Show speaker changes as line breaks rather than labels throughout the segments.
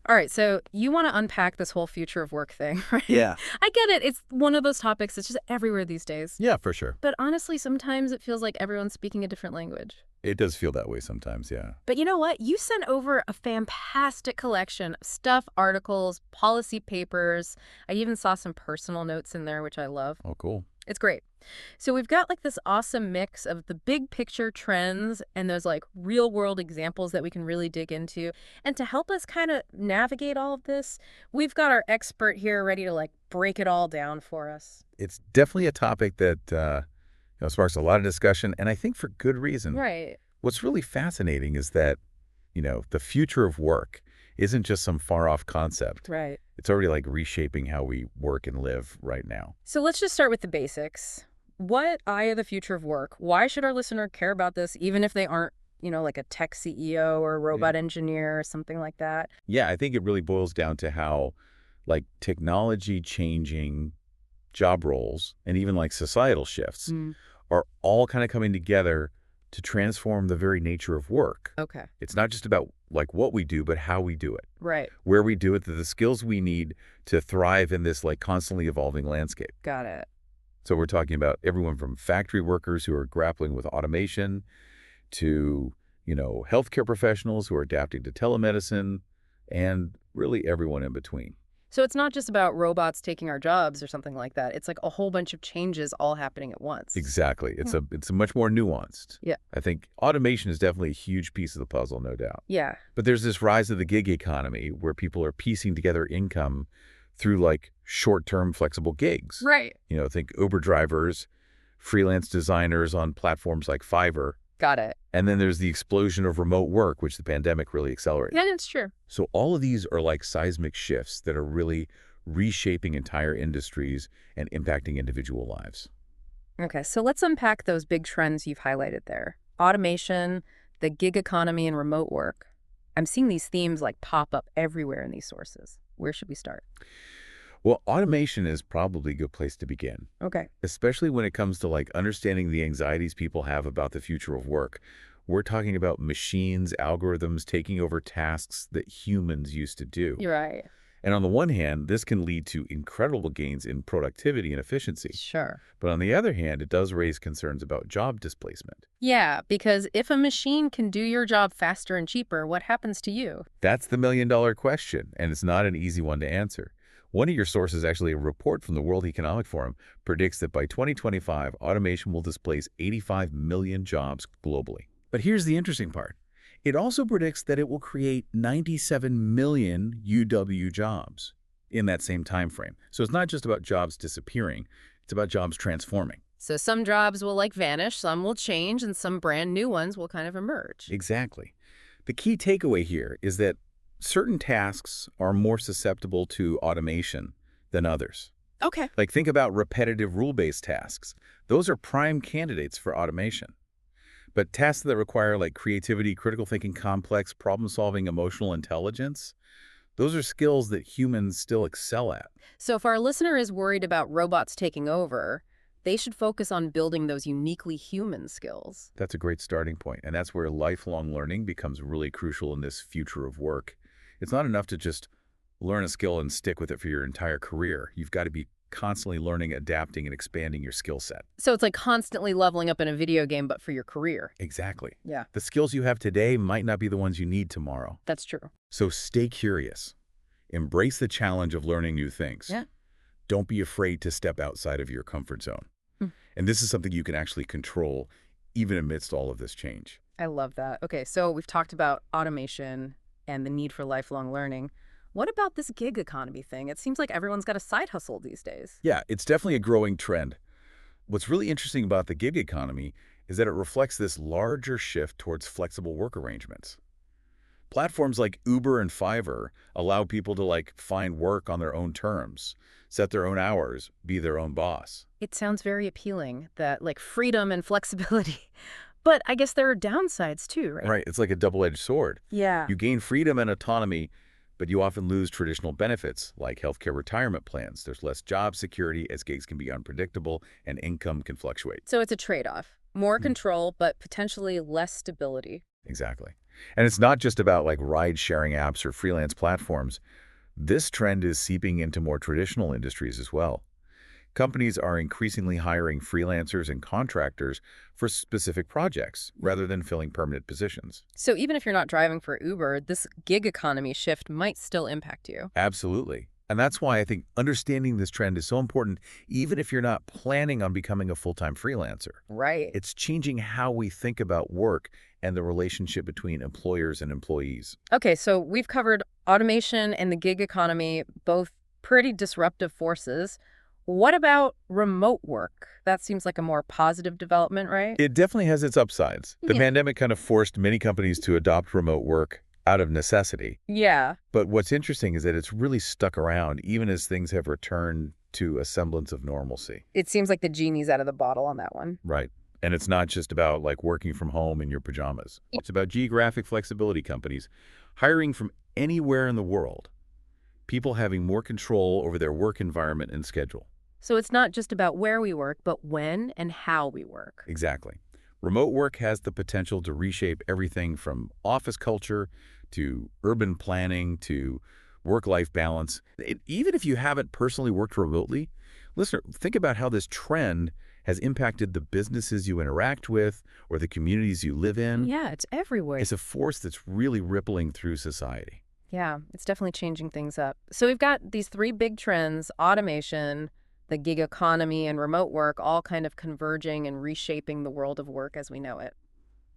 All right, so you want to unpack this whole future of work thing, right?
Yeah.
I get it. It's one of those topics that's just everywhere these days.
Yeah, for sure.
But honestly, sometimes it feels like everyone's speaking a different language.
It does feel that way sometimes, yeah.
But you know what? You sent over a fantastic collection of stuff, articles, policy papers. I even saw some personal notes in there, which I love.
Oh, cool.
It's great. So we've got like this awesome mix of the big picture trends and those like real world examples that we can really dig into. And to help us kind of navigate all of this, we've got our expert here ready to like break it all down for us.
It's definitely a topic that sparks a lot of discussion, and I think for good reason.
Right.
What's really fascinating is that, the future of work isn't just some far-off concept.
Right.
It's already like reshaping how we work and live right now.
So let's just start with the basics. What are the future of work? Why should our listener care about this, even if they aren't, like a tech CEO or a robot engineer or something like that?
Yeah, I think it really boils down to how, like, technology changing job roles and even like societal shifts are all kind of coming together to transform the very nature of work.
Okay.
It's not just about like what we do, but how we do it,
Right.
where we do it, the skills we need to thrive in this like constantly evolving landscape.
Got it.
So we're talking about everyone from factory workers who are grappling with automation to, healthcare professionals who are adapting to telemedicine and really everyone in between.
So it's not just about robots taking our jobs or something like that. It's like a whole bunch of changes all happening at once.
Exactly. It's a much more nuanced.
Yeah.
I think automation is definitely a huge piece of the puzzle, no doubt.
Yeah.
But there's this rise of the gig economy where people are piecing together income through like short-term flexible gigs.
Right.
Think Uber drivers, freelance designers on platforms like Fiverr.
Got it.
And then there's the explosion of remote work, which the pandemic really accelerated.
Yeah, that's true.
So all of these are like seismic shifts that are really reshaping entire industries and impacting individual lives.
Okay, so let's unpack those big trends you've highlighted there. Automation, the gig economy, and remote work. I'm seeing these themes like pop up everywhere in these sources. Where should we start?
Well, automation is probably a good place to begin,
Okay.
especially when it comes to like understanding the anxieties people have about the future of work. We're talking about machines, algorithms taking over tasks that humans used to do.
You're right.
And on the one hand, this can lead to incredible gains in productivity and efficiency.
Sure.
But on the other hand, it does raise concerns about job displacement.
Yeah, because if a machine can do your job faster and cheaper, what happens to you?
That's the million-dollar question, and it's not an easy one to answer. One of your sources, actually a report from the World Economic Forum, predicts that by 2025, automation will displace 85 million jobs globally. But here's the interesting part. It also predicts that it will create 97 million UW jobs in that same time frame. So it's not just about jobs disappearing, it's about jobs transforming.
So some jobs will like vanish, some will change, and some brand new ones will kind of emerge.
Exactly. The key takeaway here is that certain tasks are more susceptible to automation than others.
Okay.
Like think about repetitive rule-based tasks. Those are prime candidates for automation. But tasks that require like creativity, critical thinking, complex problem-solving, emotional intelligence, those are skills that humans still excel at.
So if our listener is worried about robots taking over, they should focus on building those uniquely human skills.
That's a great starting point, and that's where lifelong learning becomes really crucial in this future of work. It's not enough to just learn a skill and stick with it for your entire career. You've got to be constantly learning, adapting, and expanding your skill set.
So it's like constantly leveling up in a video game, but for your career.
Exactly.
Yeah.
The skills you have today might not be the ones you need tomorrow.
That's true.
So stay curious. Embrace the challenge of learning new things.
Yeah.
Don't be afraid to step outside of your comfort zone. And this is something you can actually control even amidst all of this change.
I love that. Okay, so we've talked about automation and the need for lifelong learning. What about this gig economy thing? It seems like everyone's got a side hustle these days.
Yeah, it's definitely a growing trend. What's really interesting about the gig economy is that it reflects this larger shift towards flexible work arrangements. Platforms like Uber and Fiverr allow people to like find work on their own terms, set their own hours, be their own boss.
It sounds very appealing, that like freedom and flexibility. But I guess there are downsides too, right?
Right, it's like a double-edged sword.
Yeah.
You gain freedom and autonomy, but you often lose traditional benefits like healthcare retirement plans. There's less job security as gigs can be unpredictable and income can fluctuate.
So it's a trade-off. More control, but potentially less stability.
Exactly. And it's not just about like ride-sharing apps or freelance platforms. This trend is seeping into more traditional industries as well. Companies are increasingly hiring freelancers and contractors for specific projects rather than filling permanent positions.
So even if you're not driving for Uber, this gig economy shift might still impact you.
Absolutely. And that's why I think understanding this trend is so important, even if you're not planning on becoming a full-time freelancer.
Right.
It's changing how we think about work and the relationship between employers and employees.
Okay, so we've covered automation and the gig economy, both pretty disruptive forces. What about remote work? That seems like a more positive development, right?
It definitely has its upsides. The
Yeah.
pandemic kind of forced many companies to adopt remote work out of necessity.
Yeah.
But what's interesting is that it's really stuck around even as things have returned to a semblance of normalcy.
It seems like the genie's out of the bottle on that one.
Right. And it's not just about like working from home in your pajamas. It's about geographic flexibility companies hiring from anywhere in the world, people having more control over their work environment and schedule.
So it's not just about where we work, but when and how we work.
Exactly. Remote work has the potential to reshape everything from office culture to urban planning to work-life balance. Even if you haven't personally worked remotely, listener, think about how this trend has impacted the businesses you interact with or the communities you live in.
Yeah, it's everywhere.
It's a force that's really rippling through society.
Yeah, it's definitely changing things up. So we've got these three big trends: automation, the gig economy, and remote work, all kind of converging and reshaping the world of work as we know it.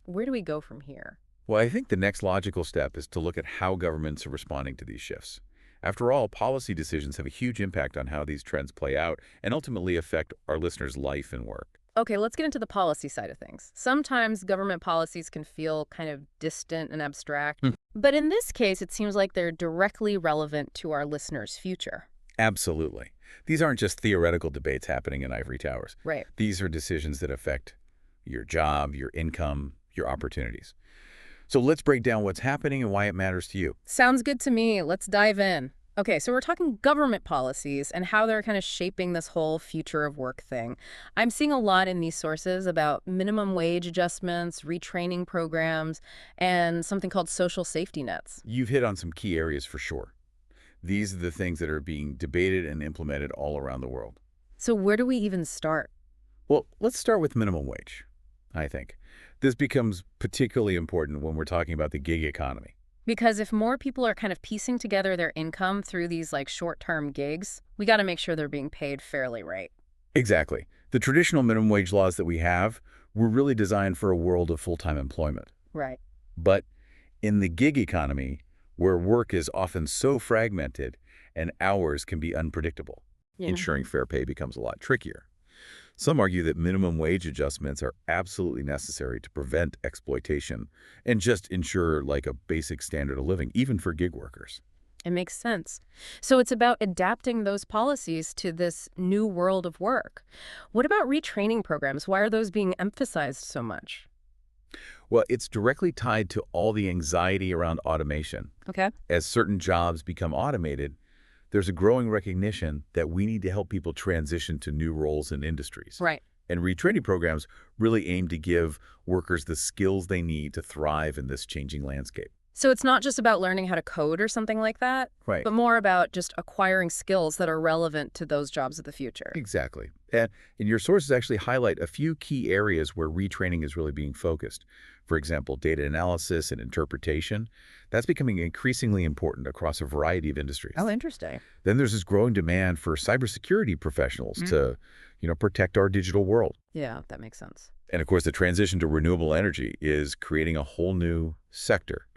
Where do we go from here?
Well, I think the next logical step is to look at how governments are responding to these shifts. After all, policy decisions have a huge impact on how these trends play out and ultimately affect our listeners' life and work.
Okay, let's get into the policy side of things. Sometimes government policies can feel kind of distant and abstract, but in this case, it seems like they're directly relevant to our listeners' future.
Absolutely. These aren't just theoretical debates happening in ivory towers.
Right.
These are decisions that affect your job, your income, your opportunities. So let's break down what's happening and why it matters to you.
Sounds good to me. Let's dive in. Okay, so we're talking government policies and how they're kind of shaping this whole future of work thing. I'm seeing a lot in these sources about minimum wage adjustments, retraining programs, and something called social safety nets.
You've hit on some key areas for sure. These are the things that are being debated and implemented all around the world.
So where do we even start?
Well, let's start with minimum wage, I think. This becomes particularly important when we're talking about the gig economy.
Because if more people are kind of piecing together their income through these like short-term gigs, we got to make sure they're being paid fairly, right?
Exactly. The traditional minimum wage laws that we have were really designed for a world of full-time employment.
Right.
But in the gig economy, where work is often so fragmented and hours can be unpredictable,
Yeah.
ensuring fair pay becomes a lot trickier. Some argue that minimum wage adjustments are absolutely necessary to prevent exploitation and just ensure like a basic standard of living, even for gig workers.
It makes sense. So it's about adapting those policies to this new world of work. What about retraining programs? Why are those being emphasized so much?
Well, it's directly tied to all the anxiety around automation.
Okay.
As certain jobs become automated, there's a growing recognition that we need to help people transition to new roles and industries.
Right.
And retraining programs really aim to give workers the skills they need to thrive in this changing landscape.
So it's not just about learning how to code or something like that,
Right.
but more about just acquiring skills that are relevant to those jobs of the future.
Exactly. And your sources actually highlight a few key areas where retraining is really being focused. For example, data analysis and interpretation. That's becoming increasingly important across a variety of industries.
Oh, interesting.
Then there's this growing demand for cybersecurity professionals to, protect our digital world.
Yeah, that makes sense.
And of course, the transition to renewable energy is creating a whole new sector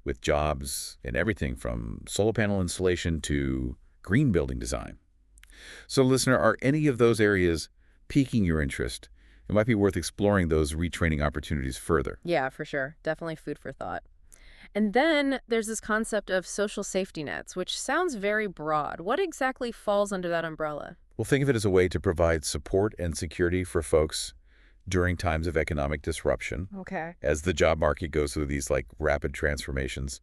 with jobs in everything from solar panel installation to green building design. So listener, are any of those areas piquing your interest? It might be worth exploring those retraining opportunities further.
Yeah, for sure. Definitely food for thought. And then there's this concept of social safety nets, which sounds very broad. What exactly falls under that umbrella?
Well, think of it as a way to provide support and security for folks during times of economic disruption.
Okay.
As the job market goes through these like rapid transformations,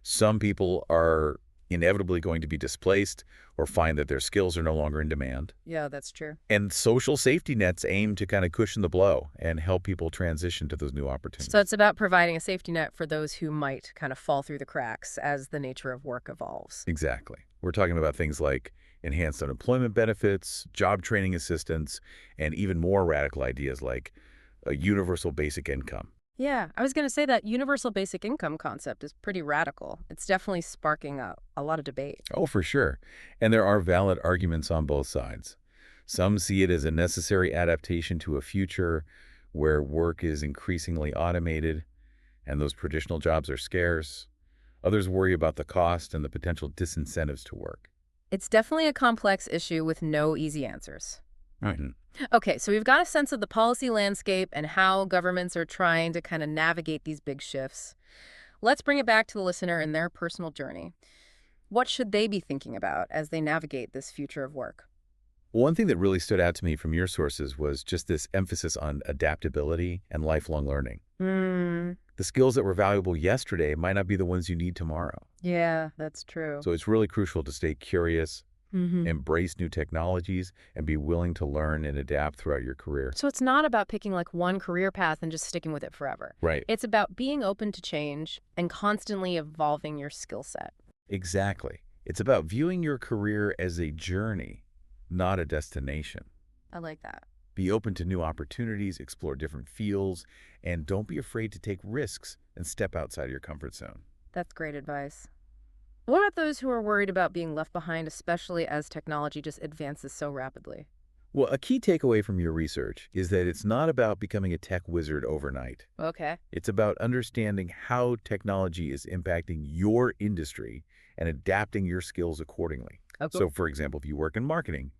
some people are inevitably going to be displaced or find that their skills are no longer in demand.
Yeah, that's true.
And social safety nets aim to kind of cushion the blow and help people transition to those new
So it's
opportunities.
about providing a safety net for those who might kind of fall through the cracks as the nature of work evolves.
Exactly. We're talking about things like enhanced unemployment benefits, job training assistance, and even more radical ideas like a universal basic income.
Yeah, I was going to say that universal basic income concept is pretty radical. It's definitely sparking a lot of debate.
Oh, for sure. And there are valid arguments on both sides. Some see it as a necessary adaptation to a future where work is increasingly automated and those traditional jobs are scarce. Others worry about the cost and the potential disincentives to work.
It's definitely a complex issue with no easy answers.
Mhm.
Okay, so we've got a sense of the policy landscape and how governments are trying to kind of navigate these big shifts. Let's bring it back to the listener and their personal journey. What should they be thinking about as they navigate this future of work?
One thing that really stood out to me from your sources was just this emphasis on adaptability and lifelong learning.
Hmm.
The skills that were valuable yesterday might not be the ones you need tomorrow.
Yeah, that's true.
So it's really crucial to stay curious,
Hmm.
embrace new technologies, and be willing to learn and adapt throughout your career.
So it's not about picking like one career path and just sticking with it forever.
Right.
It's about being open to change and constantly evolving your skill set.
Exactly. It's about viewing your career as a journey, not a destination.
I like that.
Be open to new opportunities, explore different fields, and don't be afraid to take risks and step outside your comfort zone.
That's great advice. What about those who are worried about being left behind, especially as technology just advances so rapidly?
Well, a key takeaway from your research is that it's not about becoming a tech wizard overnight.
Okay.
It's about understanding how technology is impacting your industry and adapting your skills accordingly.
Okay.
So, for example, if you work in marketing,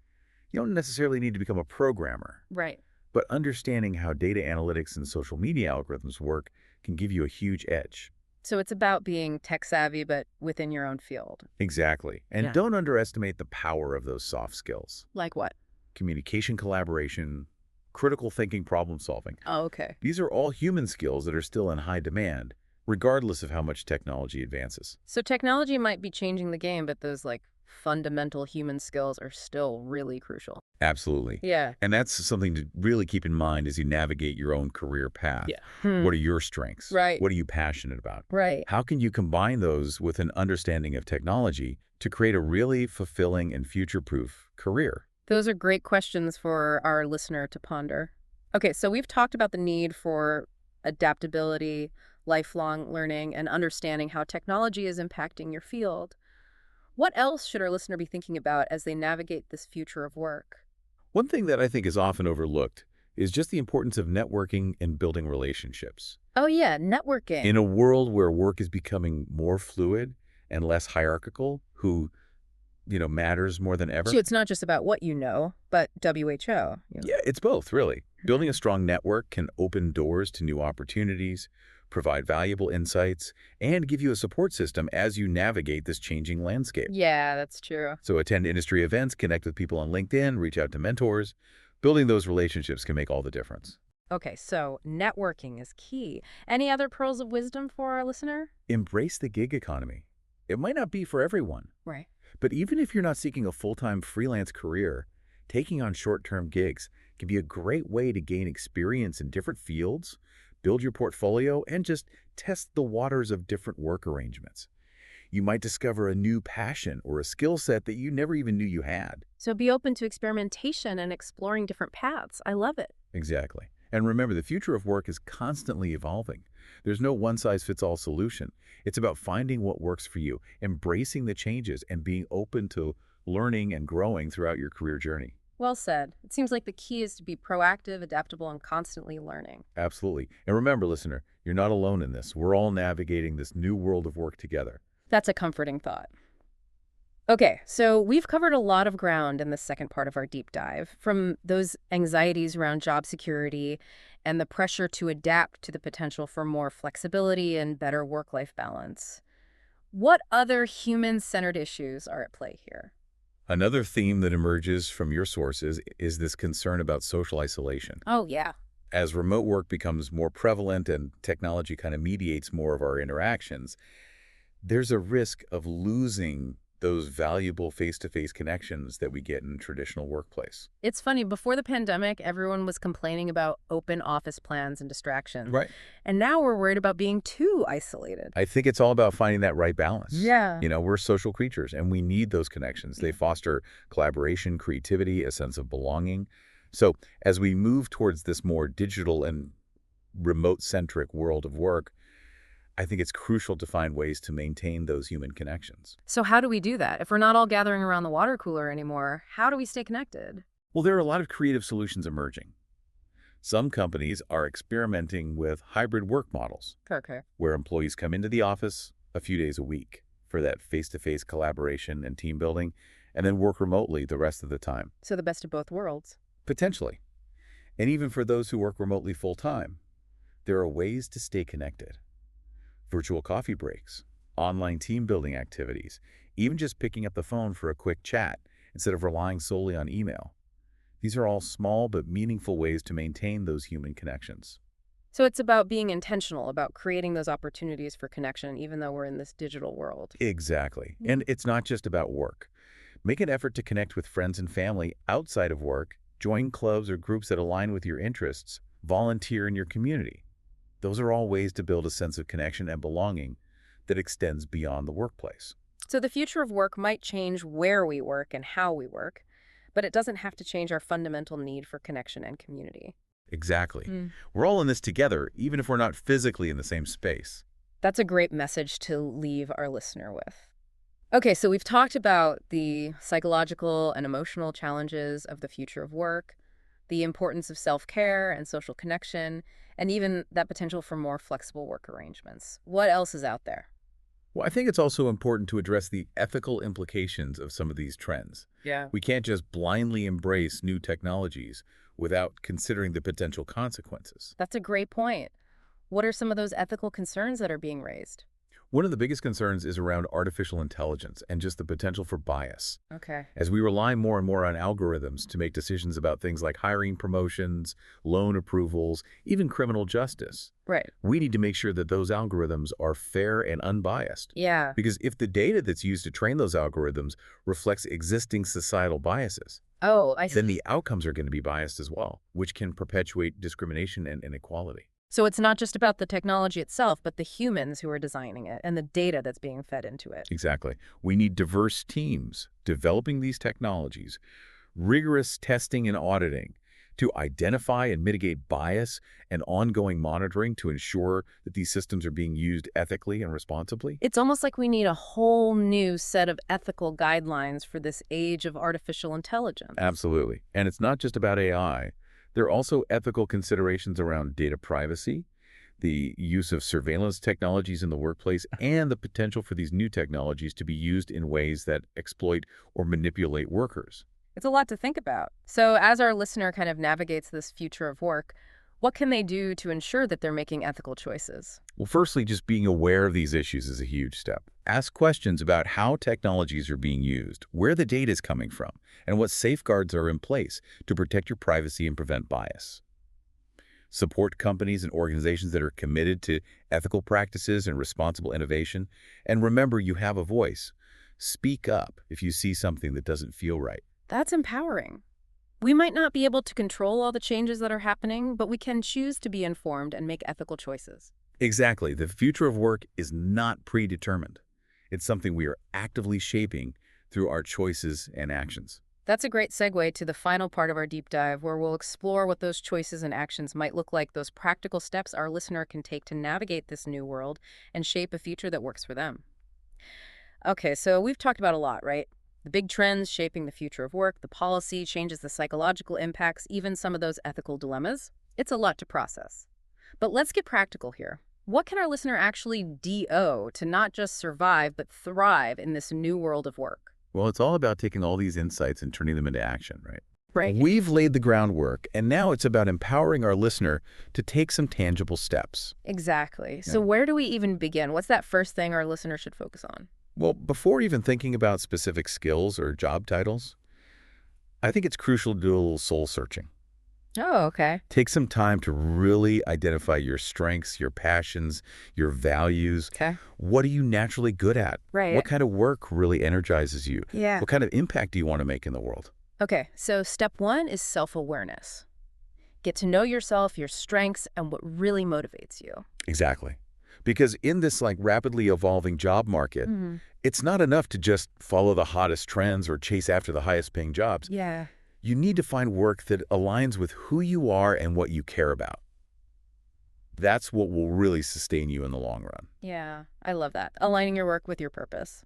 you don't necessarily need to become a programmer,
Right.
but understanding how data analytics and social media algorithms work can give you a huge edge.
So it's about being tech savvy, but within your own field.
Exactly. And
Yeah.
don't underestimate the power of those soft skills.
Like what?
Communication, collaboration, critical thinking, problem solving.
Oh, okay.
These are all human skills that are still in high demand, regardless of how much technology advances.
So technology might be changing the game, but those like fundamental human skills are still really crucial.
Absolutely.
Yeah.
And that's something to really keep in mind as you navigate your own career path.
Yeah. Hmm.
What are your strengths?
Right.
What are you passionate about?
Right.
How can you combine those with an understanding of technology to create a really fulfilling and future-proof career?
Those are great questions for our listener to ponder. Okay, so we've talked about the need for adaptability, lifelong learning, and understanding how technology is impacting your field. What else should our listener be thinking about as they navigate this future of work?
One thing that I think is often overlooked is just the importance of networking and building relationships.
Oh, yeah,
In
networking.
a world where work is becoming more fluid and less hierarchical, who, matters more than
So
ever?
it's not just about what you know, but WHO.
Yeah, it's both, really. Building a strong network can open doors to new opportunities, provide valuable insights, and give you a support system as you navigate this changing landscape.
Yeah, that's true.
So attend industry events, connect with people on LinkedIn, reach out to mentors. Building those relationships can make all the difference.
Okay, so networking is key. Any other pearls of wisdom for our listener?
Embrace the gig economy. It might not be for everyone,
Right.
but even if you're not seeking a full-time freelance career, taking on short-term gigs can be a great way to gain experience in different fields, build your portfolio, and just test the waters of different work arrangements. You might discover a new passion or a skill set that you never even knew you had.
So be open to experimentation and exploring different paths. I love it.
Exactly. And remember, the future of work is constantly evolving. There's no one-size-fits-all solution. It's about finding what works for you, embracing the changes, and being open to learning and growing throughout your career journey.
Well said. It seems like the key is to be proactive, adaptable, and constantly learning.
Absolutely. And remember, listener, you're not alone in this. We're all navigating this new world of work together.
That's a comforting thought. Okay, so we've covered a lot of ground in the second part of our deep dive, from those anxieties around job security and the pressure to adapt to the potential for more flexibility and better work-life balance. What other human-centered issues are at play here?
Another theme that emerges from your sources is this concern about social isolation.
Oh, yeah.
As remote work becomes more prevalent and technology kind of mediates more of our interactions, there's a risk of losing those valuable face-to-face connections that we get in a traditional workplace.
It's funny, before the pandemic, everyone was complaining about open office plans and distractions.
Right.
And now we're worried about being too isolated.
I think it's all about finding that right balance.
Yeah.
We're social creatures, and we need those connections. They foster collaboration, creativity, a sense of belonging. So as we move towards this more digital and remote-centric world of work, I think it's crucial to find ways to maintain those human connections.
So how do we do that? If we're not all gathering around the water cooler anymore, how do we stay connected?
Well, there are a lot of creative solutions emerging. Some companies are experimenting with hybrid work models,
Okay.
where employees come into the office a few days a week for that face-to-face collaboration and team building, and then work remotely the rest of the time,
So the best of both worlds.
potentially. And even for those who work remotely full-time, there are ways to stay connected. Virtual coffee breaks, online team building activities, even just picking up the phone for a quick chat instead of relying solely on email. These are all small but meaningful ways to maintain those human connections.
So it's about being intentional, about creating those opportunities for connection, even though we're in this digital world.
Exactly. And it's not just about work. Make an effort to connect with friends and family outside of work, join clubs or groups that align with your interests, volunteer in your community. Those are all ways to build a sense of connection and belonging that extends beyond the workplace.
So the future of work might change where we work and how we work, but it doesn't have to change our fundamental need for connection and community.
Exactly.
Mm.
We're all in this together, even if we're not physically in the same space.
That's a great message to leave our listener with. Okay, so we've talked about the psychological and emotional challenges of the future of work, the importance of self-care and social connection, and even that potential for more flexible work arrangements. What else is out there?
Well, I think it's also important to address the ethical implications of some of these trends.
Yeah.
We can't just blindly embrace new technologies without considering the potential consequences.
That's a great point. What are some of those ethical concerns that are being raised?
One of the biggest concerns is around artificial intelligence and just the potential for bias.
Okay.
As we rely more and more on algorithms to make decisions about things like hiring, promotions, loan approvals, even criminal justice,
Right.
we need to make sure that those algorithms are fair and unbiased.
Yeah.
Because if the data that's used to train those algorithms reflects existing societal biases,
Oh, I
then
see.
the outcomes are going to be biased as well, which can perpetuate discrimination and inequality.
So it's not just about the technology itself, but the humans who are designing it and the data that's being fed into it.
Exactly. We need diverse teams developing these technologies, rigorous testing and auditing to identify and mitigate bias, and ongoing monitoring to ensure that these systems are being used ethically and responsibly.
It's almost like we need a whole new set of ethical guidelines for this age of artificial intelligence.
Absolutely. And it's not just about AI. There are also ethical considerations around data privacy, the use of surveillance technologies in the workplace, and the potential for these new technologies to be used in ways that exploit or manipulate workers.
It's a lot to think about. So as our listener kind of navigates this future of work, what can they do to ensure that they're making ethical choices?
Well, firstly, just being aware of these issues is a huge step. Ask questions about how technologies are being used, where the data is coming from, and what safeguards are in place to protect your privacy and prevent bias. Support companies and organizations that are committed to ethical practices and responsible innovation. And remember, you have a voice. Speak up if you see something that doesn't feel right.
That's empowering. We might not be able to control all the changes that are happening, but we can choose to be informed and make ethical choices.
Exactly. The future of work is not predetermined. It's something we are actively shaping through our choices and actions.
That's a great segue to the final part of our deep dive, where we'll explore what those choices and actions might look like, those practical steps our listener can take to navigate this new world and shape a future that works for them. Okay, so we've talked about a lot, right? The big trends shaping the future of work, the policy changes, the psychological impacts, even some of those ethical dilemmas. It's a lot to process. But let's get practical here. What can our listener actually do to not just survive, but thrive in this new world of work?
Well, it's all about taking all these insights and turning them into action, right?
Right.
We've laid the groundwork, and now it's about empowering our listener to take some tangible steps.
Exactly. So where do we even begin? What's that first thing our listener should focus on?
Well, before even thinking about specific skills or job titles, I think it's crucial to do a little soul searching.
Oh, okay.
Take some time to really identify your strengths, your passions, your values.
Okay.
What are you naturally good at?
Right.
What kind of work really energizes you?
Yeah.
What kind of impact do you want to make in the world?
Okay, so step one is self-awareness. Get to know yourself, your strengths, and what really motivates you.
Exactly. Because in this rapidly evolving job market,
Hmm.
it's not enough to just follow the hottest trends or chase after the highest paying jobs.
Yeah.
You need to find work that aligns with who you are and what you care about. That's what will really sustain you in the long run.
Yeah, I love that. Aligning your work with your purpose.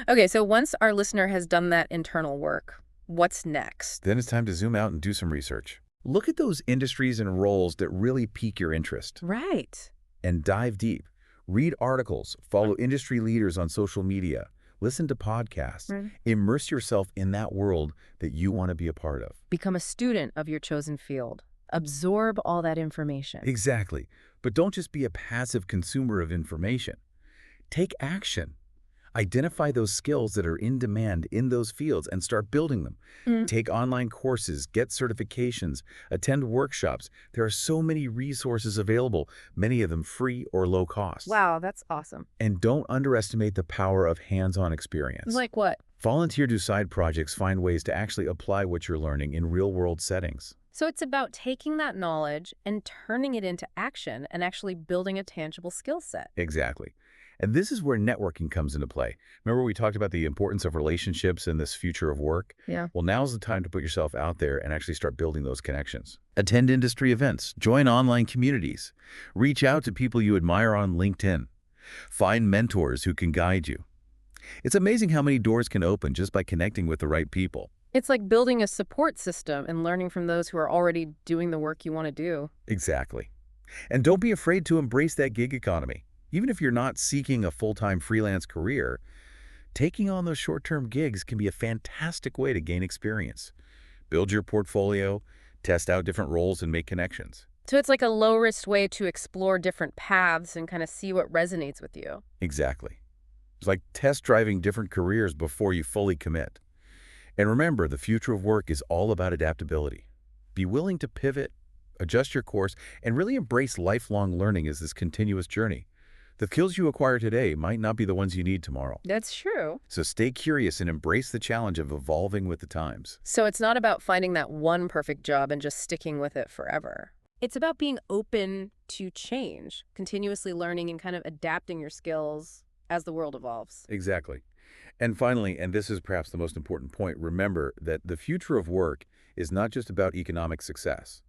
Okay, so once our listener has done that internal work, what's next?
Then it's time to zoom out and do some research. Look at those industries and roles that really pique your interest
Right.
and dive deep. Read articles, follow industry leaders on social media, listen to podcasts,
Right.
immerse yourself in that world that you want to be a part of.
Become a student of your chosen field. Absorb all that information.
Exactly. But don't just be a passive consumer of information. Take action. Identify those skills that are in demand in those fields and start building them.
Mm.
Take online courses, get certifications, attend workshops. There are so many resources available, many of them free or low cost.
Wow, that's awesome.
And don't underestimate the power of hands-on experience.
Like what?
Volunteer to side projects, find ways to actually apply what you're learning in real-world settings.
So it's about taking that knowledge and turning it into action and actually building a tangible skill set.
Exactly. And this is where networking comes into play. Remember we talked about the importance of relationships in this future of work?
Yeah.
Well, now's the time to put yourself out there and actually start building those connections. Attend industry events, join online communities, reach out to people you admire on LinkedIn, find mentors who can guide you. It's amazing how many doors can open just by connecting with the right people.
It's like building a support system and learning from those who are already doing the work you want to do.
Exactly. And don't be afraid to embrace that gig economy. Even if you're not seeking a full-time freelance career, taking on those short-term gigs can be a fantastic way to gain experience. Build your portfolio, test out different roles, and make connections.
So it's like a low-risk way to explore different paths and kind of see what resonates with you.
Exactly. It's like test driving different careers before you fully commit. And remember, the future of work is all about adaptability. Be willing to pivot, adjust your course, and really embrace lifelong learning as this continuous journey. The skills you acquire today might not be the ones you need tomorrow.
That's true.
So stay curious and embrace the challenge of evolving with the times.
So it's not about finding that one perfect job and just sticking with it forever. It's about being open to change, continuously learning and kind of adapting your skills as the world evolves.
Exactly. And finally, and this is perhaps the most important point, remember that the future of work is not just about economic success.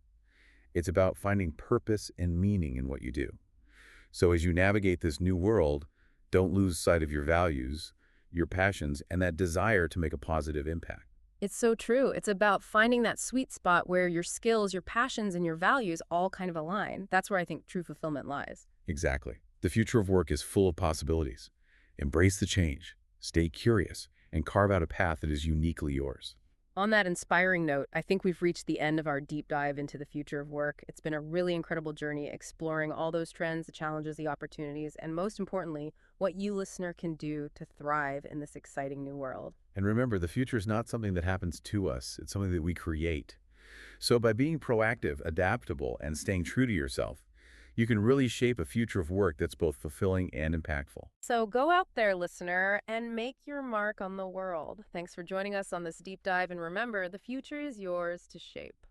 It's about finding purpose and meaning in what you do. So as you navigate this new world, don't lose sight of your values, your passions, and that desire to make a positive impact.
It's so true. It's about finding that sweet spot where your skills, your passions, and your values all kind of align. That's where I think true fulfillment lies.
Exactly. The future of work is full of possibilities. Embrace the change, stay curious, and carve out a path that is uniquely yours.
On that inspiring note, I think we've reached the end of our deep dive into the future of work. It's been a really incredible journey exploring all those trends, the challenges, the opportunities, and most importantly, what you listener can do to thrive in this exciting new world.
And remember, the future is not something that happens to us. It's something that we create. So by being proactive, adaptable, and staying true to yourself, you can really shape a future of work that's both fulfilling and impactful.
So go out there, listener, and make your mark on the world. Thanks for joining us on this deep dive, and remember, the future is yours to shape.